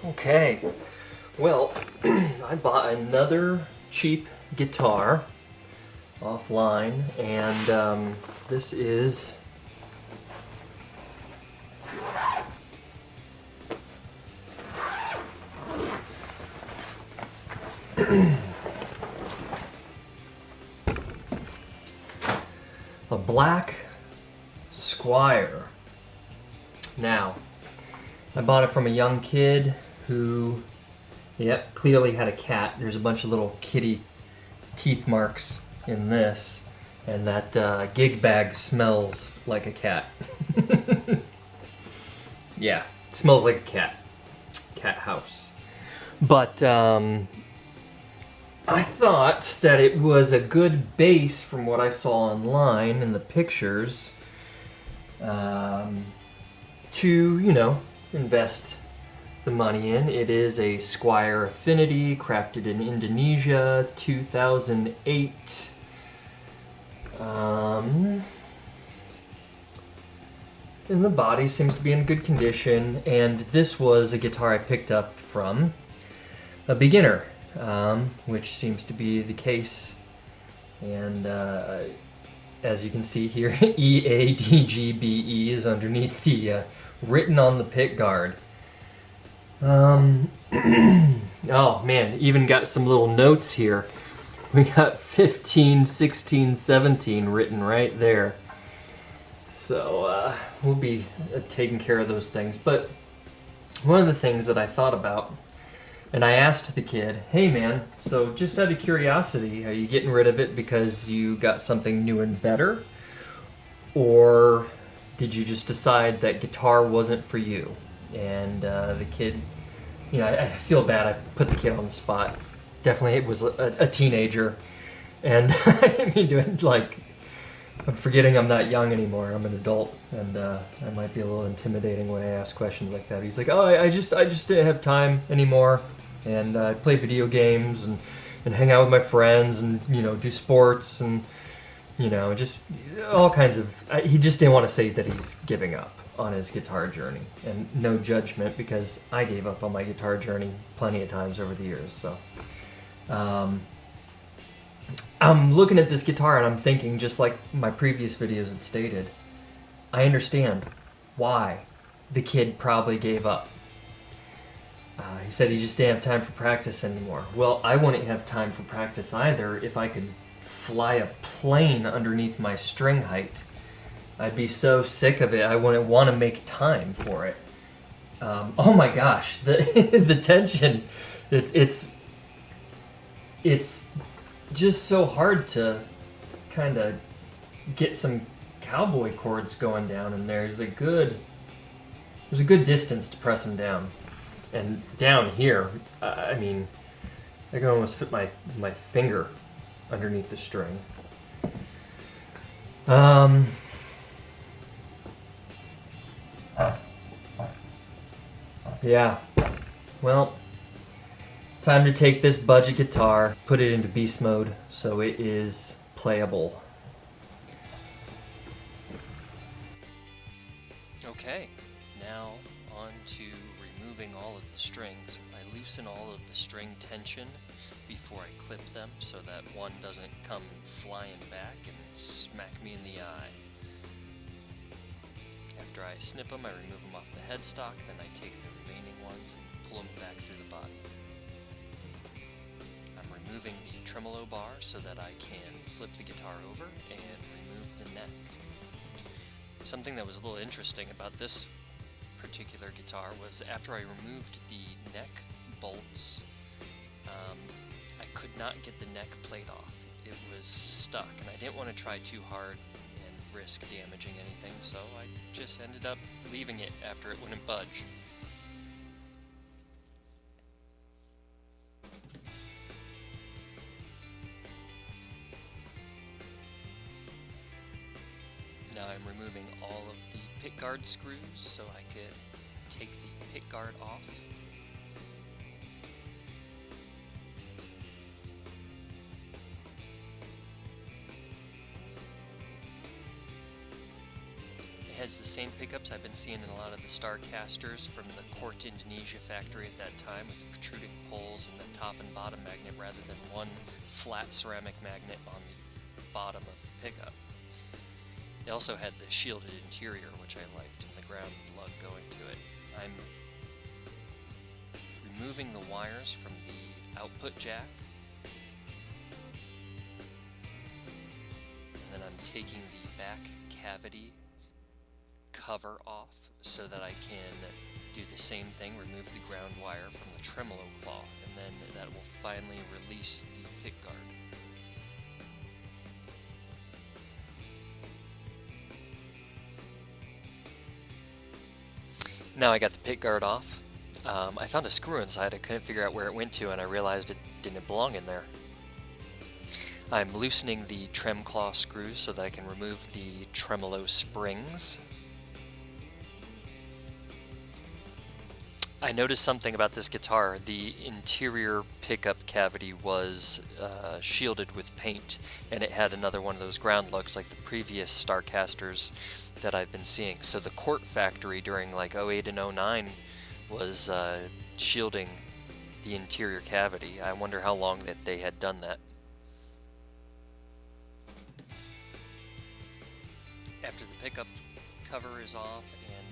Okay, well, I bought another cheap guitar offline, and this is a black Squier. Now, I bought it from a young kid who, yep, clearly had a cat. There's a bunch of little kitty teeth marks in this, and that gig bag smells like a cat. Yeah, it smells like a cat house. But I thought that it was a good base from what I saw online in the pictures to, invest the money in. It is a Squier Affinity, crafted in Indonesia, 2008. And the body seems to be in good condition, and this was a guitar I picked up from a beginner, which seems to be the case. And as you can see here, EADGBE is underneath the written on the pick guard. Oh man, even got some little notes here. We got 15, 16, 17 written right there. So we'll be taking care of those things. But one of the things that I thought about, and I asked the kid, hey man, so just out of curiosity, are you getting rid of it because you got something new and better? Or did you just decide that guitar wasn't for you? And the kid, I feel bad, I put the kid on the spot. Definitely it was a teenager. And I didn't mean to, I'm forgetting I'm not young anymore, I'm an adult. And I might be a little intimidating when I ask questions like that. He's like, oh, I just didn't have time anymore. And I play video games and hang out with my friends and, do sports and, just all kinds of... he just didn't want to say that he's giving up on his guitar journey. And no judgment, because I gave up on my guitar journey plenty of times over the years. So I'm looking at this guitar and I'm thinking, just like my previous videos had stated, I understand why the kid probably gave up. He said he just didn't have time for practice anymore. Well, I wouldn't have time for practice either if I could fly a plane underneath my string height. I'd be so sick of it, I wouldn't want to make time for it. Oh my gosh, the tension, it's just so hard to kind of get some cowboy chords going down in there. There's a good distance to press them down. And down here, I mean, I can almost fit my finger underneath the string. Yeah, well, time to take this budget guitar, put it into beast mode so it is playable. Okay, now on to removing all of the strings. I loosen all of the string tension before I clip them so that one doesn't come flying back and smack me in the eye. After I snip them, I remove them off the headstock, then I take the remaining ones and pull them back through the body. I'm removing the tremolo bar so that I can flip the guitar over and remove the neck. Something that was a little interesting about this particular guitar was after I removed the neck bolts, I could not get the neck plate off. It was stuck, and I didn't want to try too hard and risk damaging anything, so I just ended up leaving it after it wouldn't budge. Now I'm removing all of the pick guard screws so I could take the pick guard off. It has the same pickups I've been seeing in a lot of the Starcasters from the Court Indonesia factory at that time, with protruding poles and the top and bottom magnet rather than one flat ceramic magnet on the bottom of the pickup. It also had the shielded interior, which I liked, and the ground lug going to it. I'm removing the wires from the output jack, and then I'm taking the back cavity cover off so that I can do the same thing, remove the ground wire from the tremolo claw, and then that will finally release the pick guard. Now I got the pick guard off. I found a screw inside. I couldn't figure out where it went to, and I realized it didn't belong in there. I'm loosening the trem claw screws so that I can remove the tremolo springs. I noticed something about this guitar. The interior pickup cavity was shielded with paint, and it had another one of those ground lugs like the previous Starcasters that I've been seeing. So the Court factory during like 08 and 09 was shielding the interior cavity. I wonder how long that they had done that. After the pickup cover is off and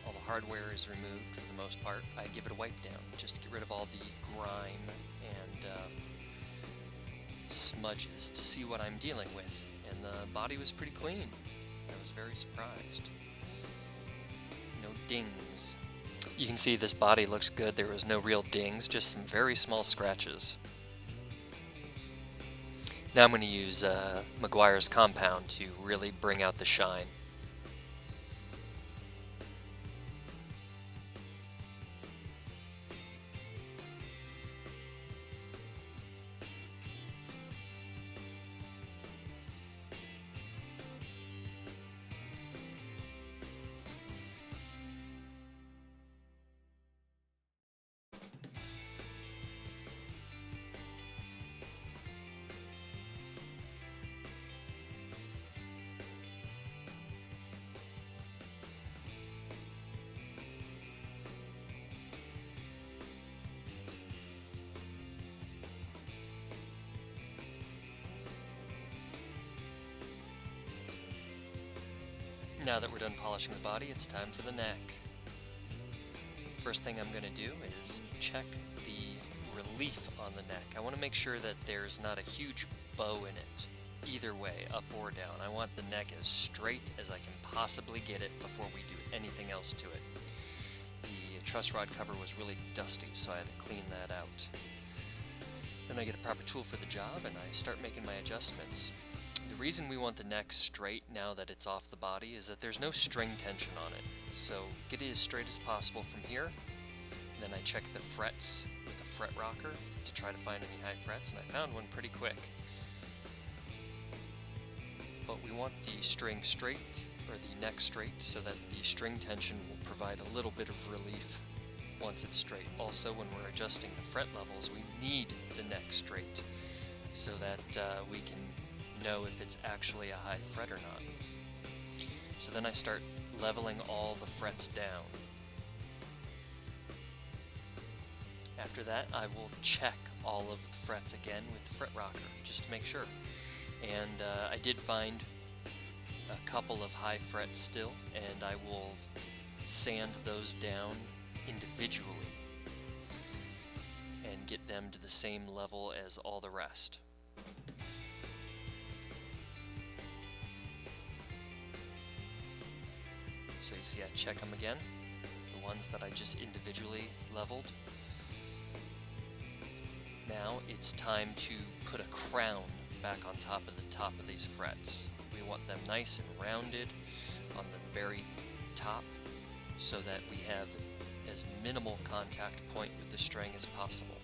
all the hardware is removed for the most part, I give it a wipe down just to get rid of all the grime and smudges to see what I'm dealing with. And the body was pretty clean. I was very surprised. No dings. You can see this body looks good. There was no real dings, just some very small scratches. Now I'm going to use Meguiar's compound to really bring out the shine. Now that we're done polishing the body, it's time for the neck. First thing I'm going to do is check the relief on the neck. I want to make sure that there's not a huge bow in it, either way, up or down. I want the neck as straight as I can possibly get it before we do anything else to it. The truss rod cover was really dusty, so I had to clean that out. Then I get the proper tool for the job and I start making my adjustments. The reason we want the neck straight now that it's off the body is that there's no string tension on it. So get it as straight as possible from here. And then I check the frets with a fret rocker to try to find any high frets, and I found one pretty quick. But we want the string straight, or the neck straight, so that the string tension will provide a little bit of relief once it's straight. Also, when we're adjusting the fret levels, we need the neck straight so that we can know if it's actually a high fret or not. So then I start leveling all the frets down. After that, I will check all of the frets again with the fret rocker just to make sure. And I did find a couple of high frets still, and I will sand those down individually and get them to the same level as all the rest. So you see I check them again, the ones that I just individually leveled. Now it's time to put a crown back on top of these frets. We want them nice and rounded on the very top so that we have as minimal contact point with the string as possible.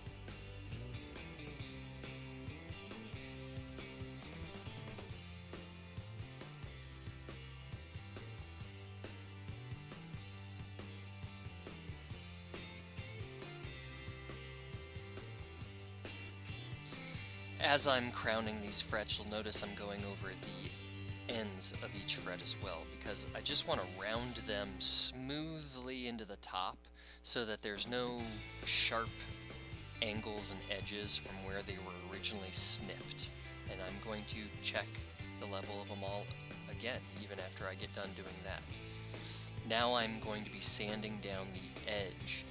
As I'm crowning these frets, you'll notice I'm going over the ends of each fret as well, because I just want to round them smoothly into the top so that there's no sharp angles and edges from where they were originally snipped. And I'm going to check the level of them all again, even after I get done doing that. Now I'm going to be sanding down the edge.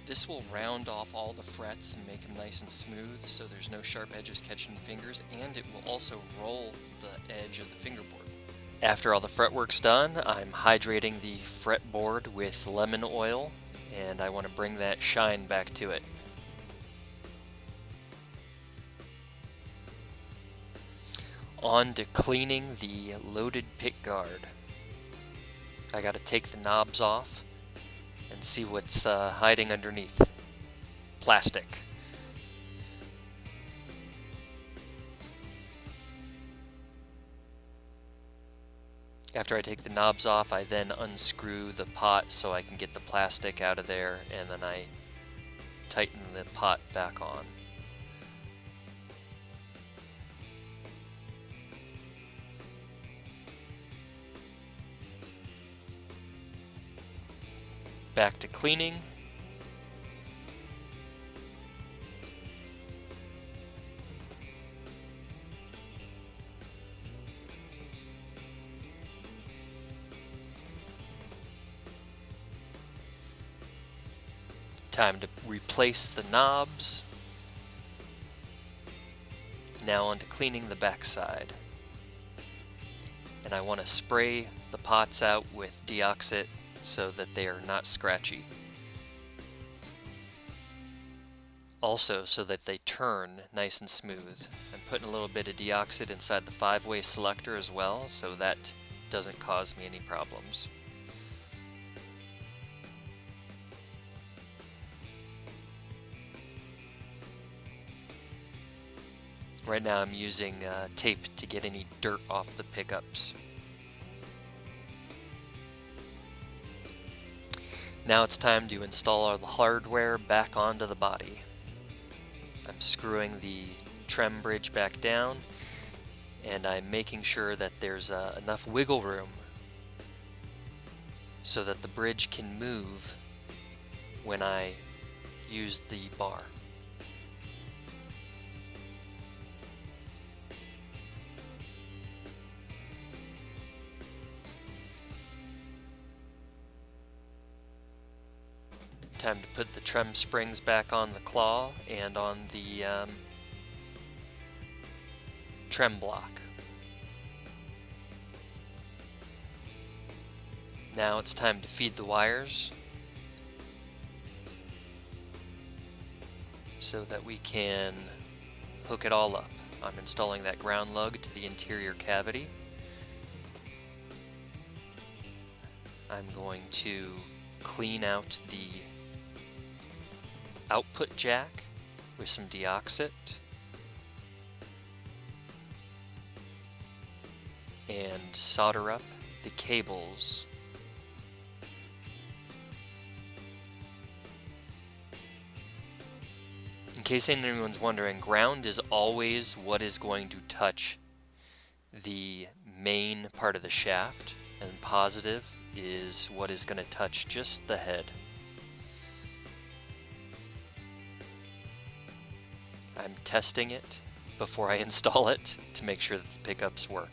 This will round off all the frets and make them nice and smooth so there's no sharp edges catching the fingers, and it will also roll the edge of the fingerboard. After all the fretwork's done, I'm hydrating the fretboard with lemon oil, and I want to bring that shine back to it. On to cleaning the loaded pickguard. I gotta take the knobs off and see what's hiding underneath. Plastic. After I take the knobs off, I then unscrew the pot so I can get the plastic out of there, and then I tighten the pot back on. Back to cleaning. Time to replace the knobs. Now on to cleaning the backside. And I want to spray the pots out with deoxit so that they are not scratchy. Also, so that they turn nice and smooth. I'm putting a little bit of deoxit inside the 5-way selector as well, so that doesn't cause me any problems. Right now I'm using tape to get any dirt off the pickups. Now it's time to install all the hardware back onto the body. I'm screwing the trem bridge back down, and I'm making sure that there's enough wiggle room so that the bridge can move when I use the bar. Time to put the trem springs back on the claw and on the trem block. Now it's time to feed the wires so that we can hook it all up. I'm installing that ground lug to the interior cavity. I'm going to clean out the output jack with some deoxit and solder up the cables. In case anyone's wondering, ground is always what is going to touch the main part of the shaft, and positive is what is going to touch just the head. I'm testing it before I install it to make sure that the pickups work.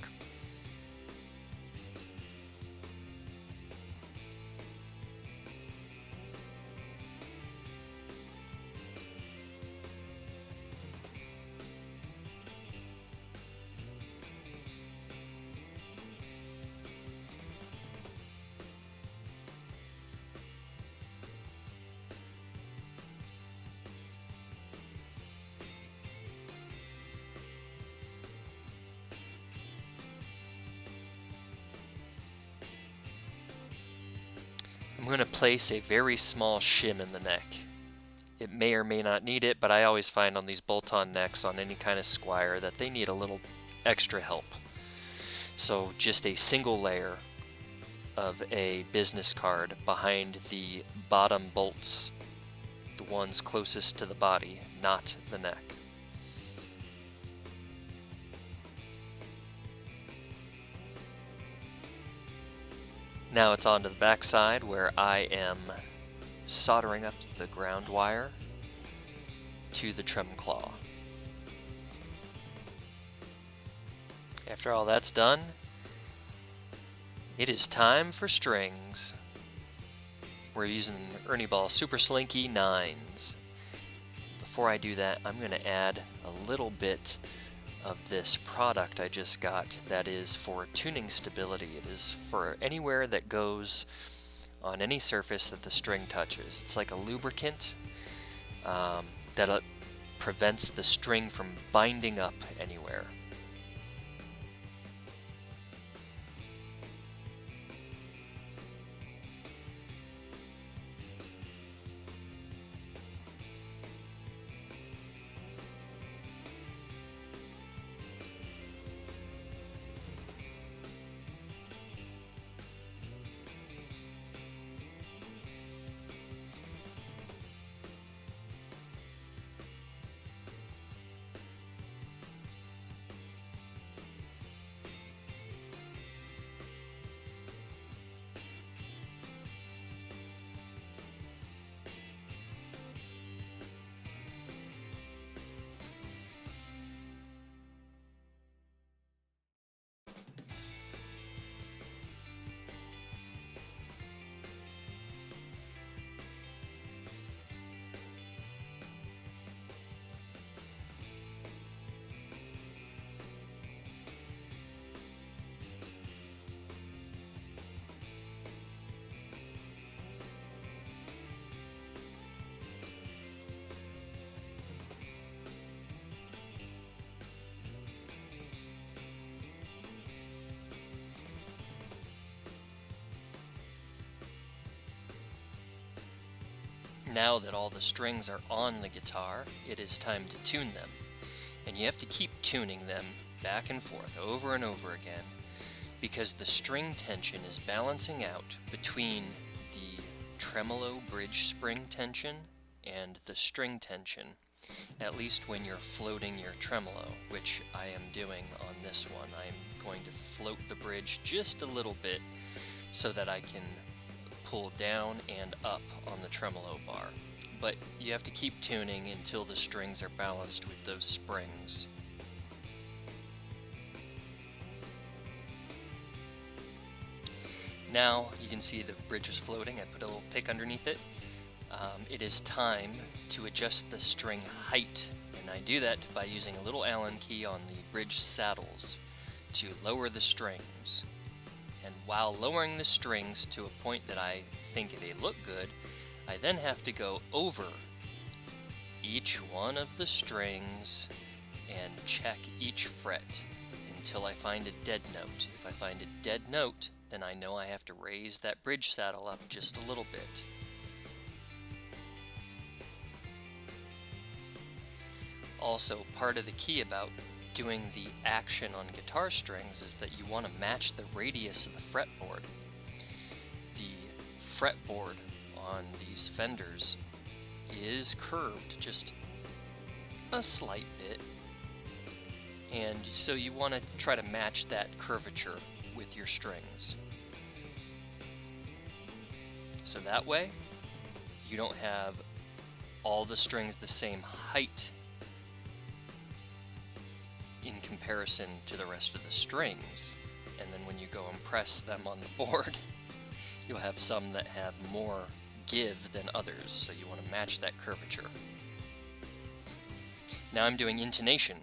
I'm going to place a very small shim in the neck. It may or may not need it, but I always find on these bolt-on necks on any kind of Squier that they need a little extra help. So just a single layer of a business card behind the bottom bolts, the ones closest to the body, not the neck. Now it's on to the back side where I am soldering up the ground wire to the trim claw. After all that's done, it is time for strings. We're using Ernie Ball Super Slinky 9s. Before I do that, I'm going to add a little bit of this product I just got that is for tuning stability. It is for anywhere that goes on any surface that the string touches. It's like a lubricant that prevents the string from binding up anywhere. Now that all the strings are on the guitar, it is time to tune them. And you have to keep tuning them back and forth over and over again, because the string tension is balancing out between the tremolo bridge spring tension and the string tension, at least when you're floating your tremolo, which I am doing on this one. I'm going to float the bridge just a little bit so that I can pull down and up on the tremolo bar. But you have to keep tuning until the strings are balanced with those springs. Now you can see the bridge is floating. I put a little pick underneath it. It is time to adjust the string height, and I do that by using a little Allen key on the bridge saddles to lower the strings. And while lowering the strings to a point that I think they look good, I then have to go over each one of the strings and check each fret until I find a dead note. If I find a dead note, then I know I have to raise that bridge saddle up just a little bit. Also, part of the key about doing the action on guitar strings is that you want to match the radius of the fretboard. The fretboard on these Fenders is curved just a slight bit, and so you want to try to match that curvature with your strings. So that way, you don't have all the strings the same height in comparison to the rest of the strings, and then when you go and press them on the board, you'll have some that have more give than others, so you want to match that curvature. Now I'm doing intonation.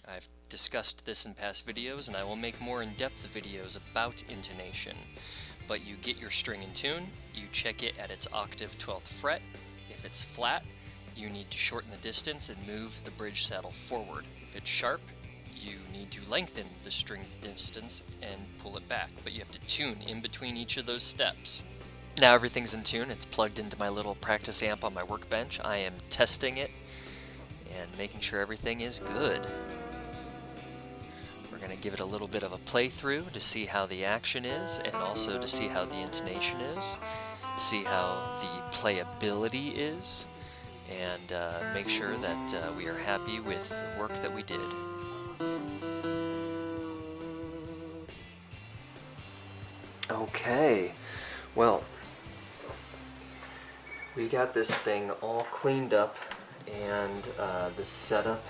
I've discussed this in past videos, and I will make more in-depth videos about intonation. But you get your string in tune, you check it at its octave 12th fret. If it's flat, you need to shorten the distance and move the bridge saddle forward. If it's sharp, you need to lengthen the string distance and pull it back, but you have to tune in between each of those steps. Now everything's in tune. It's plugged into my little practice amp on my workbench. I am testing it and making sure everything is good. We're going to give it a little bit of a playthrough to see how the action is, and also to see how the intonation is, see how the playability is, and make sure that we are happy with the work that we did. Okay, well, we got this thing all cleaned up, and the setup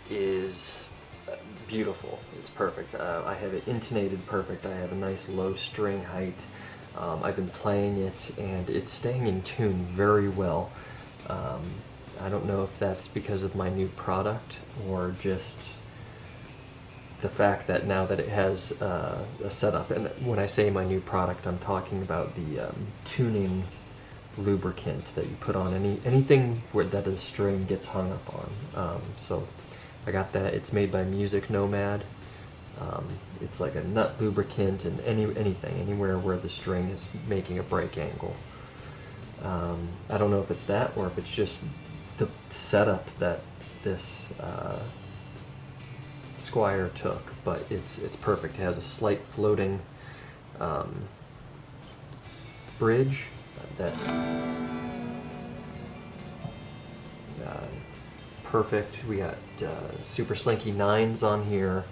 is beautiful. It's perfect. I have it intonated perfect. I have a nice low string height. I've been playing it, and it's staying in tune very well. I don't know if that's because of my new product or just the fact that now that it has a setup, and when I say my new product, I'm talking about the tuning lubricant that you put on anything where that a string gets hung up on. So I got that. It's made by Music Nomad. It's like a nut lubricant and anything, anywhere where the string is making a break angle. I don't know if it's that or if it's just the setup that this Squier took, but it's perfect. It has a slight floating bridge that perfect. We got super slinky 9s on here,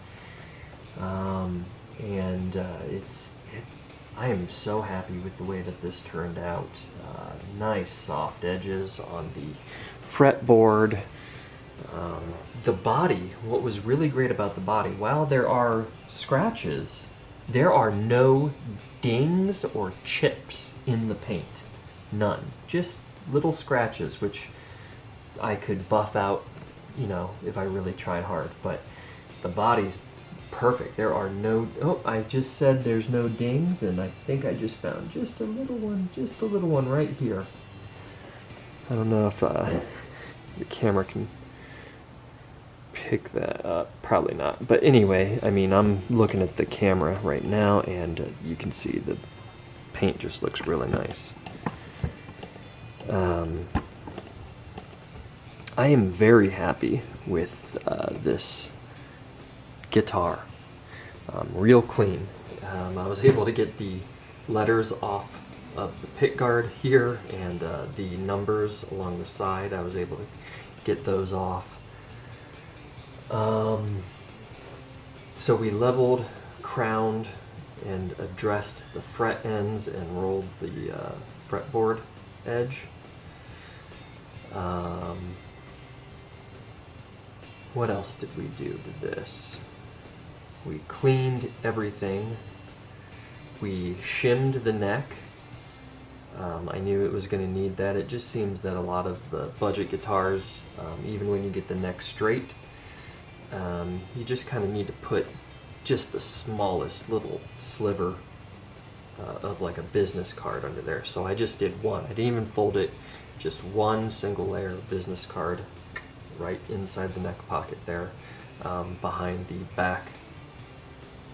and I am so happy with the way that this turned out. Nice soft edges on the fretboard. The body, what was really great about the body, while there are scratches, there are no dings or chips in the paint. None. Just little scratches, which I could buff out, you know, if I really tried hard. But the body's perfect. There are no... Oh, I just said there's no dings, and I think I just found just a little one right here. I don't know if the camera can pick that up. Probably not. But anyway, I mean, I'm looking at the camera right now, and you can see the paint just looks really nice. I am very happy with this guitar. Real clean. I was able to get the letters off of the pick guard here, and the numbers along the side, I was able to get those off. So we leveled, crowned, and addressed the fret ends and rolled the fretboard edge. What else did we do to this? We cleaned everything. We shimmed the neck. I knew it was going to need that. It just seems that a lot of the budget guitars, even when you get the neck straight, you just kind of need to put just the smallest little sliver of like a business card under there. So I just did one. I didn't even fold it. Just one single layer of business card right inside the neck pocket there, behind the back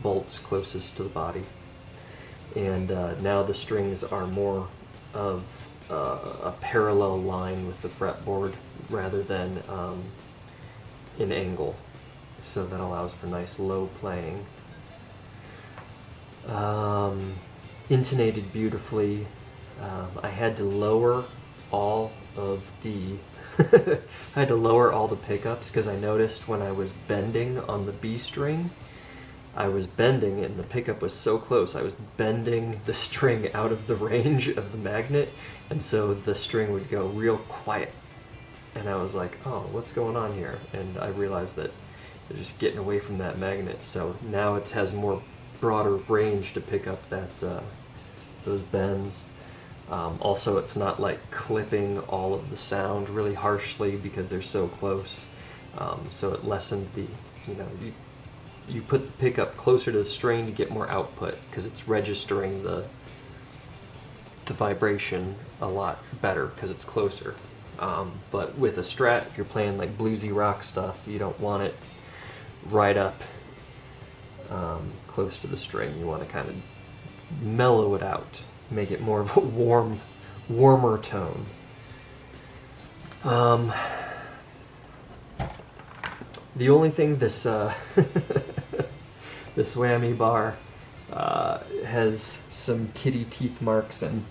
bolts closest to the body. And now the strings are more of a parallel line with the fretboard rather than an angle. So that allows for nice low playing. Intonated beautifully. I had to lower all of the I had to lower all the pickups because I noticed when I was bending on the B string, I was bending and the pickup was so close. I was bending the string out of the range of the magnet, and so the string would go real quiet. And I was like, oh, what's going on here? And I realized that it's just getting away from that magnet. So now it has more broader range to pick up that those bends. Also, it's not like clipping all of the sound really harshly because they're so close. So it lessened the, you put the pickup closer to the string to get more output because it's registering the vibration a lot better because it's closer. But with a Strat, if you're playing like bluesy rock stuff, you don't want it right up close to the string. You want to kind of mellow it out, make it more of a warmer tone. The only thing this this whammy bar has some kitty teeth marks, and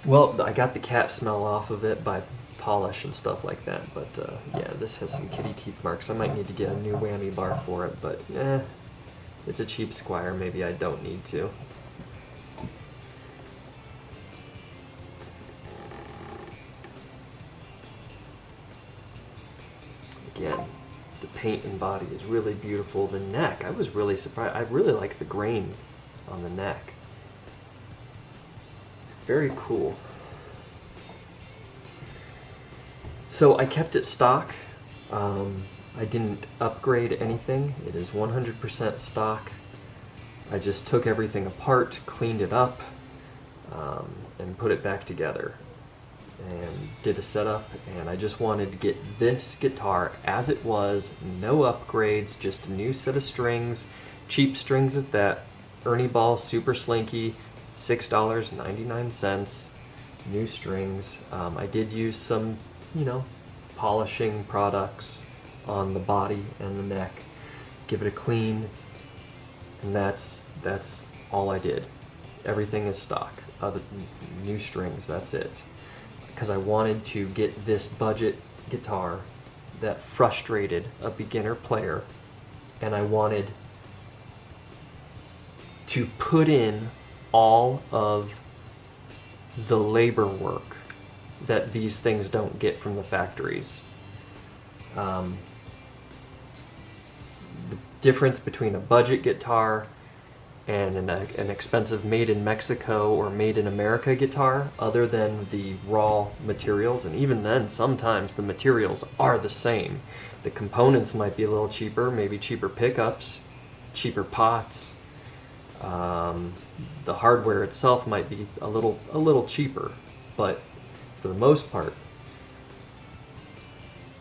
well, I got the cat smell off of it by polish and stuff like that, but yeah, this has some kitty teeth marks. I might need to get a new whammy bar for it, but it's a cheap Squier, maybe I don't need to. again, the paint and body is really beautiful. The neck, I was really surprised. I really like the grain on the neck. Very cool. So I kept it stock. I didn't upgrade anything. It is 100% stock. I just took everything apart, cleaned it up, and put it back together and did a setup. And I just wanted to get this guitar as it was, no upgrades, just a new set of strings, cheap strings at that, Ernie Ball Super Slinky, $6.99, new strings. I did use some, polishing products on the body and the neck, give it a clean, and that's all I did. Everything is stock, new strings, that's it. Because I wanted to get this budget guitar that frustrated a beginner player, and I wanted to put in all of the labor work that these things don't get from the factories. The difference between a budget guitar and an expensive made in Mexico or made in America guitar, other than the raw materials, and even then sometimes the materials are the same. The components might be a little cheaper, maybe cheaper pickups, cheaper pots. The hardware itself might be a little cheaper, but for the most part,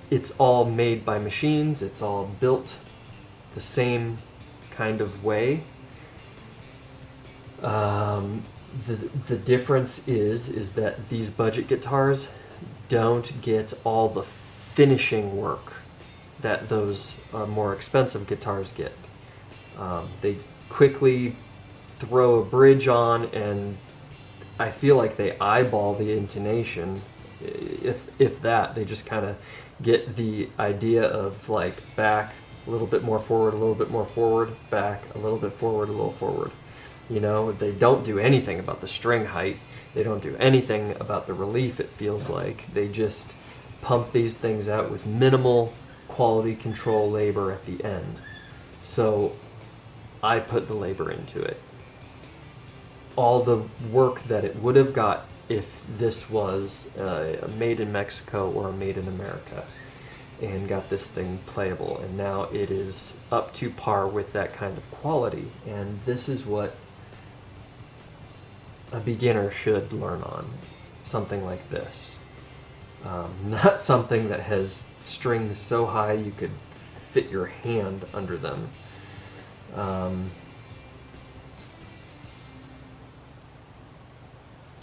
it's all made by machines. It's all built the same kind of way. The difference is that these budget guitars don't get all the finishing work that those more expensive guitars get. They quickly throw a bridge on, and I feel like they eyeball the intonation. If that, they just kind of get the idea of like back a little bit more forward, a little bit more forward, back a little bit forward, a little forward. They don't do anything about the string height. They don't do anything about the relief, it feels like. They just pump these things out with minimal quality control labor at the end. So I put the labor into it. All the work that it would have got if this was made in Mexico or made in America, and got this thing playable. And now it is up to par with that kind of quality. And this is what a beginner should learn on, something like this. Not something that has strings so high you could fit your hand under them.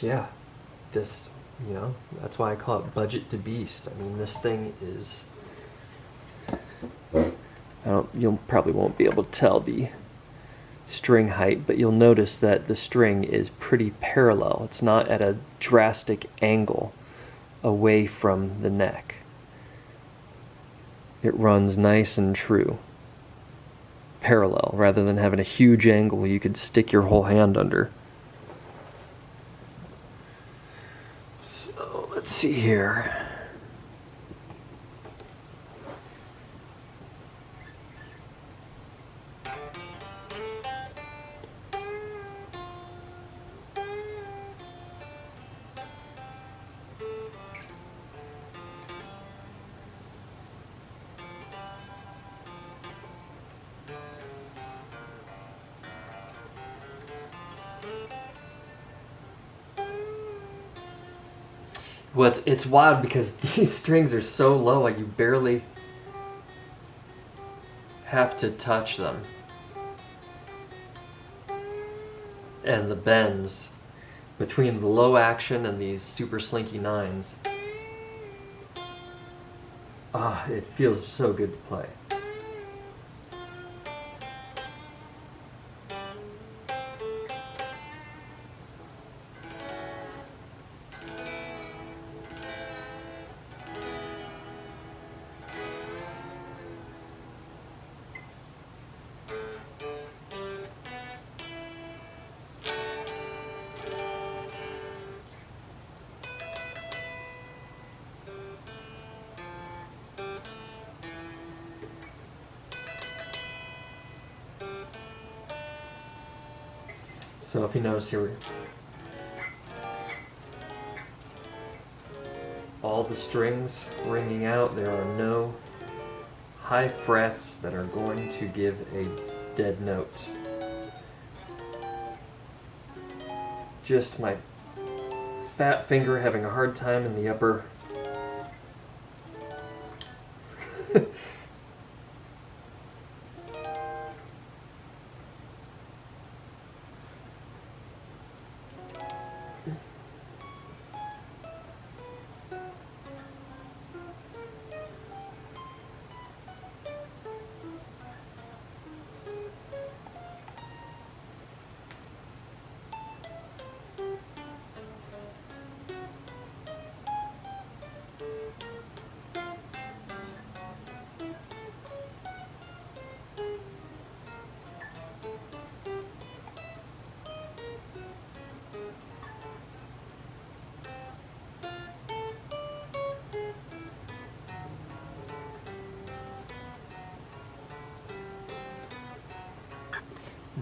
Yeah, this, that's why I call it budget to beast. I mean, this thing is, you'll probably won't be able to tell the string height, but you'll notice that the string is pretty parallel. It's not at a drastic angle away from the neck. It runs nice and true, parallel, rather than having a huge angle you could stick your whole hand under. So let's see here. Well, it's wild because these strings are so low, like you barely have to touch them. And the bends between the low action and these super slinky nines, it feels so good to play. So if you notice here, all the strings ringing out, there are no high frets that are going to give a dead note. Just my fat finger having a hard time in the upper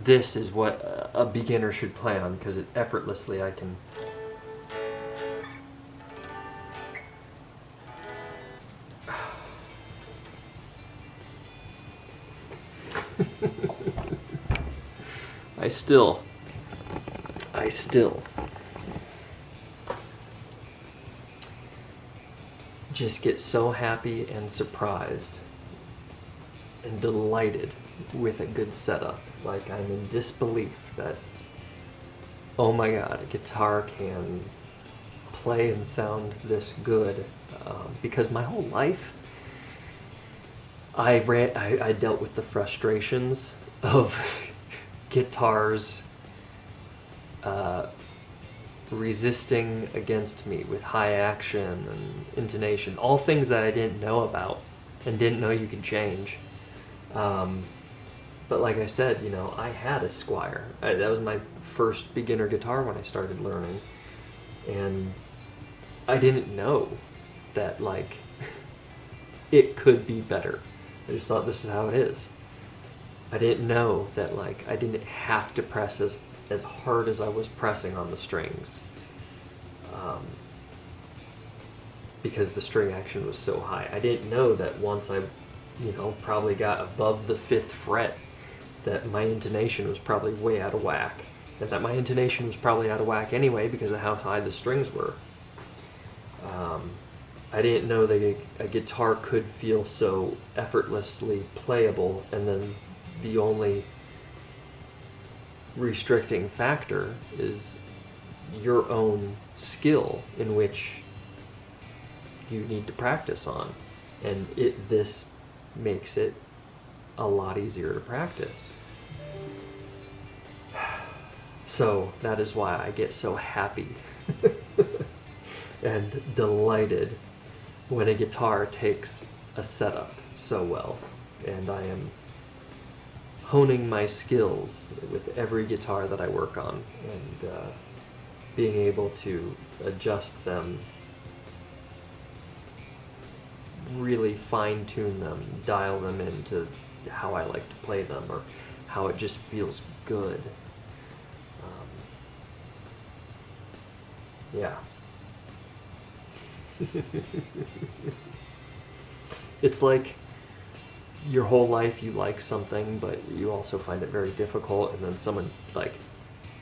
This is what a beginner should play on, because it effortlessly I can I still just get so happy and surprised and delighted with a good setup. Like, I'm in disbelief that, oh my god, a guitar can play and sound this good. Because my whole life I dealt with the frustrations of guitars resisting against me with high action and intonation, all things that I didn't know about and didn't know you could change. But like I said, you know, I had a Squier. That was my first beginner guitar when I started learning, and I didn't know that, like, it could be better. I just thought this is how it is. I didn't know that, like, I didn't have to press as hard as I was pressing on the strings, because the string action was so high. I didn't know that once I, you know, probably got above the 5th fret, that my intonation was probably way out of whack. And that my intonation was probably out of whack anyway because of how high the strings were. I didn't know that a guitar could feel so effortlessly playable, and then the only restricting factor is your own skill, in which you need to practice on. And this makes it a lot easier to practice. So that is why I get so happy and delighted when a guitar takes a setup so well. And I am honing my skills with every guitar that I work on, and being able to adjust them, really fine-tune them, dial them into how I like to play them, or how it just feels good. Yeah. It's like your whole life you like something, but you also find it very difficult, and then someone, like,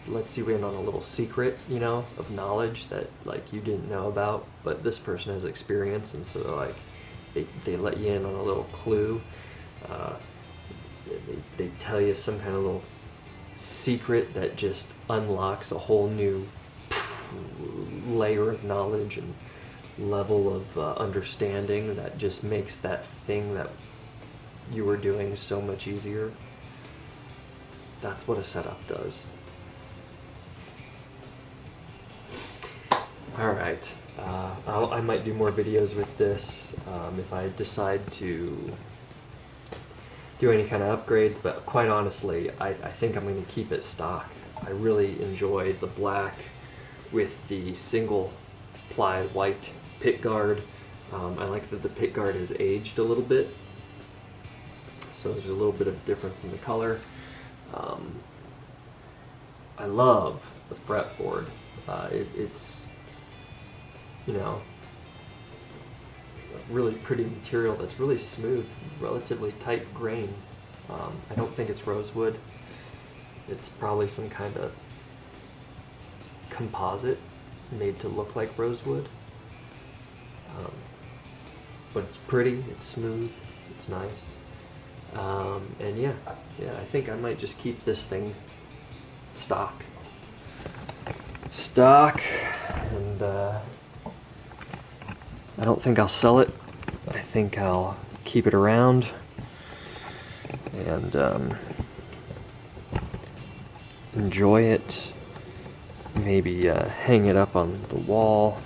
lets you in on a little secret, you know, of knowledge that, like, you didn't know about, but this person has experience, and so, like, they let you in on a little clue. They tell you some kind of little secret that just unlocks a whole new layer of knowledge and level of understanding that just makes that thing that you were doing so much easier. That's what a setup does. Alright, I might do more videos with this if I decide to do any kind of upgrades, but quite honestly, I think I'm going to keep it stock. I really enjoy the black with the single ply white pick guard. I like that the pick guard has aged a little bit, so there's a little bit of difference in the color. I love the fretboard. It's, you know, a really pretty material that's really smooth, relatively tight grain. I don't think it's rosewood. It's probably some kind of composite made to look like rosewood. But it's pretty, it's smooth, it's nice. And yeah, I think I might just keep this thing stock. And I don't think I'll sell it. I think I'll keep it around and enjoy it. Maybe hang it up on the wall.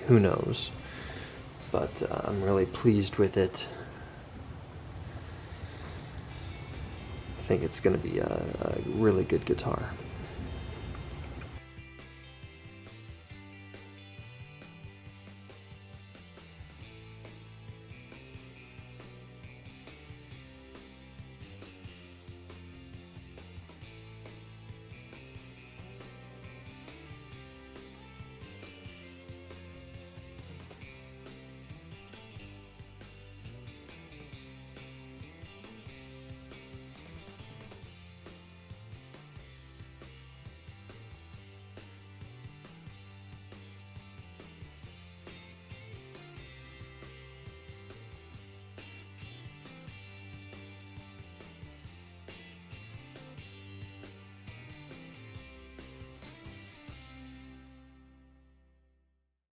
Who knows? But I'm really pleased with it. I think it's going to be a really good guitar.